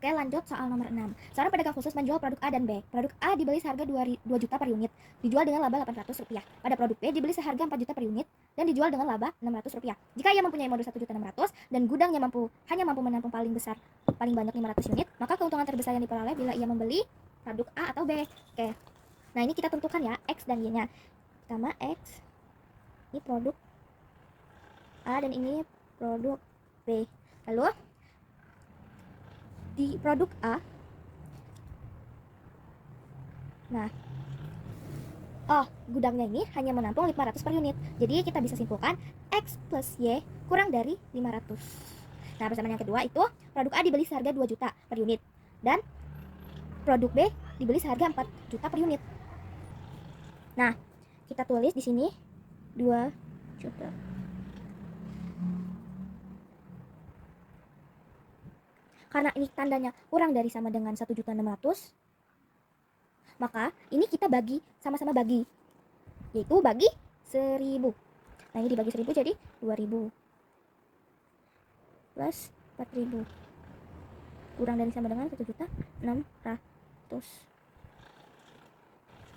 Oke, lanjut soal nomor 6. Seorang pedagang khusus menjual produk A dan B. Produk A dibeli seharga 2 juta per unit, dijual dengan laba Rp800. Pada produk B dibeli seharga 4 juta per unit dan dijual dengan laba Rp600. Jika ia mempunyai modal 1.600.000 dan gudangnya hanya mampu menampung paling banyak 500 unit, maka keuntungan terbesar yang diperoleh bila ia membeli produk A atau B. Oke. Nah, ini kita tentukan ya, X dan Y-nya. Pertama X, ini produk A dan ini produk B. Lalu di produk A, nah, gudangnya ini hanya menampung 500 per unit. Jadi kita bisa simpulkan X plus Y kurang dari 500. Nah, persamaan yang kedua itu produk A dibeli seharga 2 juta per unit dan produk B dibeli seharga 4 juta per unit. Nah, kita tulis di sini 2 juta. Karena ini tandanya kurang dari sama dengan 1.600.000, maka ini kita bagi, sama-sama bagi, yaitu bagi 1.000. Nah, ini dibagi 1.000 jadi 2.000 plus 4.000 kurang dari sama dengan 1.600.000.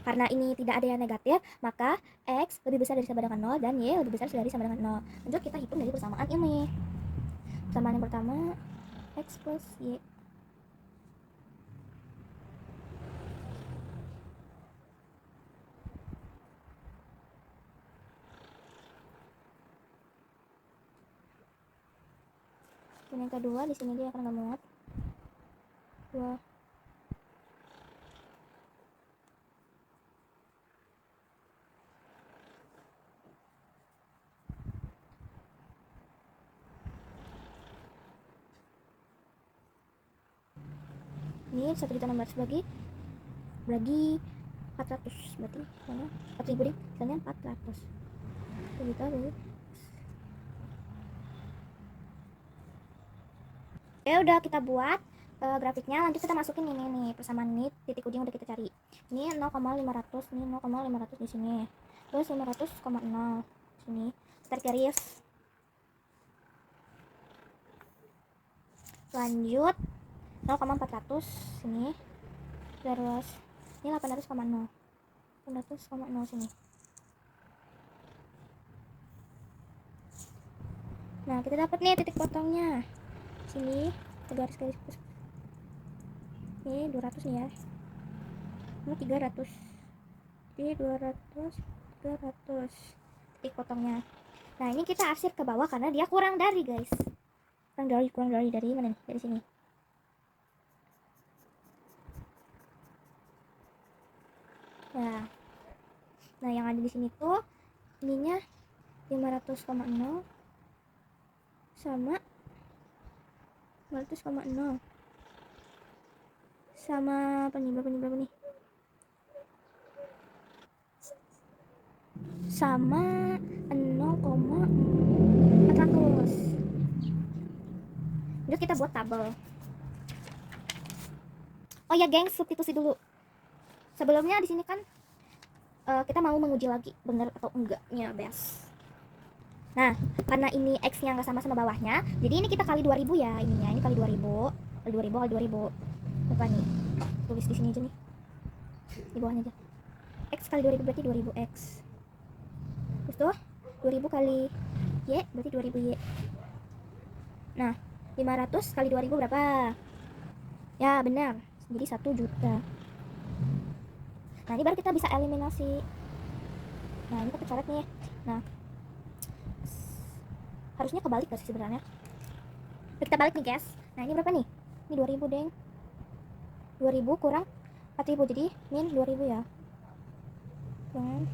Karena ini tidak ada yang negatif, maka X lebih besar dari sama dengan 0 dan Y lebih besar dari sama dengan 0. Lanjut kita hitung dari persamaan ini. Persamaan yang pertama, X plus Y. Dan yang kedua, di sini dia akan nggak muat. 2. Ini 1.600.000 bagi 400, berarti mana 4.000 deh, misalnya 400 juta dulu. Ya udah, kita buat grafiknya. Lanjut kita masukin ini nih, persamaan ini, titik ujung udah kita cari. Ini 0,500, ini 0,500 di sini, terus 500,0 sini, tarik garis. Lanjut 0,400 sini, terus ini 800,0 sini. Nah, kita dapat nih titik potongnya. Sini garis-garis. Ini 200 nih ya. Ini 300. Jadi 200, 300 titik potongnya. Nah, ini kita arsir ke bawah karena dia kurang dari, guys. Kurang dari mana nih? Dari sini. Nah, yang ada di sini tuh ininya 500,0 sama 500,0 sama apa nih, berapa nih? Sama 0,400. Terus kita buat tabel. Oh ya, gengs, substitusi dulu. Sebelumnya di sini kan kita mau menguji lagi benar atau enggaknya, bes. Nah, karena ini X-nya nggak sama bawahnya, jadi ini kita kali 2000 ya, ininya. Ini kali 2000, kali 2000, kali 2000. Lupa nih, tulis di sini aja nih, di bawahnya aja. X kali 2000 berarti 2000X. Terus tuh 2000 kali Y berarti 2000Y. Nah, 500 kali 2000 berapa? Ya, benar. Jadi 1 juta. Nah, ini baru kita bisa eliminasi. Nah, ini kita coret nih. Nah, harusnya kebalik gak sih sebenarnya? Kita balik nih, guys. Nah, ini berapa nih? Ini 2000, deng. 2000 kurang 4000, jadi min 2000 ya. Dengan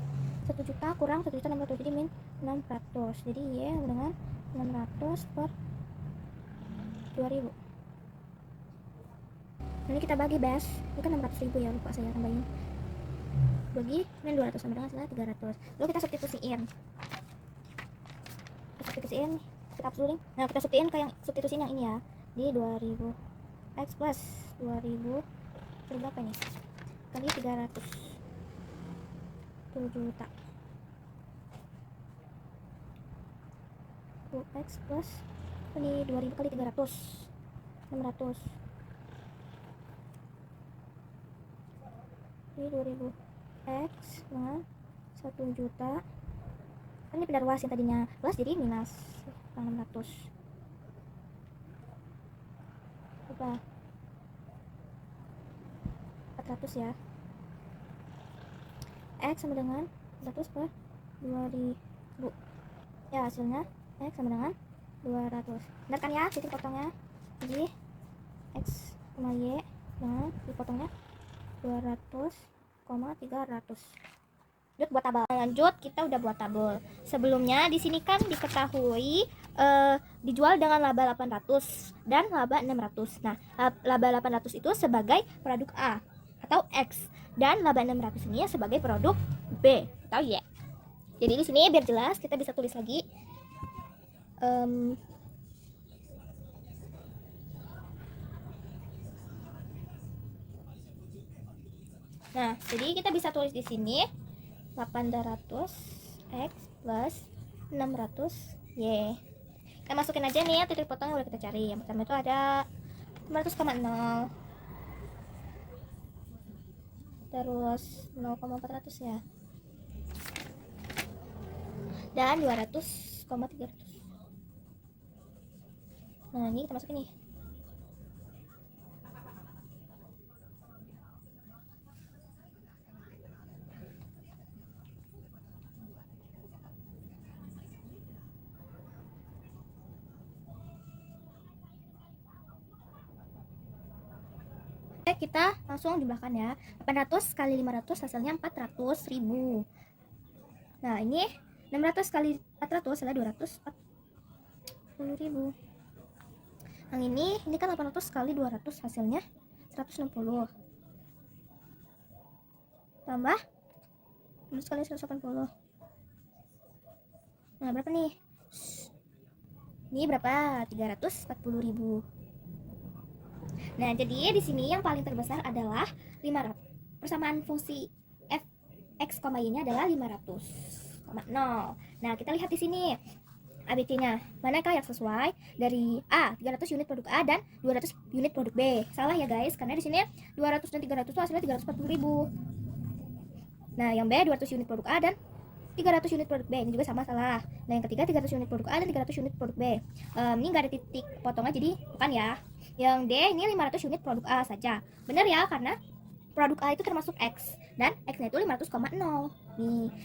1 juta kurang 1.600.000, jadi min 600. Jadi Y dengan 600 per 2000. Ini kita bagi, bes. Ini kan 600.000 ya, lupa saya tambahin. Bagi min 200 sama dengan hasilnya 300. Lalu kita substitusiin. Kita absolutin. Nah, kita substitusiin yang ini ya. Di 2000 X plus 2000 berapa nih? Kali 300. 7 juta. X plus ini 2000 kali 300. 600. Ini 2000 X dengan 1 juta. Kan ini pindah ruas, yang tadinya plus jadi minus 600. Apa? 400 ya. X sama dengan 400 per 2000. Ya, hasilnya X sama dengan 200. Benar kan ya titik potongnya? Jadi X sama Y dengan dipotongnya 200, 300. Lanjut buat tabel. Lanjut kita udah buat tabel. Sebelumnya di sini kan diketahui dijual dengan laba 800 dan laba 600. Nah, laba 800 itu sebagai produk A atau X dan laba 600 ini sebagai produk B atau Y. Jadi di sini biar jelas kita bisa tulis lagi. Nah, jadi kita bisa tulis di sini 800 X plus 600 Y. Kita masukin aja nih ya titik potong yang udah kita cari. Yang pertama itu ada 500,0, terus 0,400 ya, dan 200,300. Nah, ini kita masukin nih. Kita langsung jumlahkan ya. 800 kali 500 hasilnya 400.000. Nah, ini 600 kali 400 hasilnya 240.000. Yang ini kan 800 kali 200 hasilnya 160. Tambah 100 kali 180. Nah, berapa nih? Ini berapa? 340.000. Nah, jadi di sini yang paling terbesar adalah 500. Persamaan fungsi f x, y-nya adalah 500,0. Nah, kita lihat di sini ABC-nya. Manakah yang sesuai? Dari A, 300 unit produk A dan 200 unit produk B. Salah ya guys, karena di sini 200 dan 300 itu hasilnya 340.000. Nah, yang B 200 unit produk A dan 300 unit produk B, ini juga sama, salah. Nah, yang ketiga 300 unit produk A dan 300 unit produk B. Ini nggak ada titik potongnya, jadi bukan ya. Yang D ini 500 unit produk A saja. Benar ya, karena produk A itu termasuk X dan X-nya itu 500,0.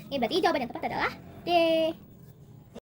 Nih berarti jawaban yang tepat adalah D.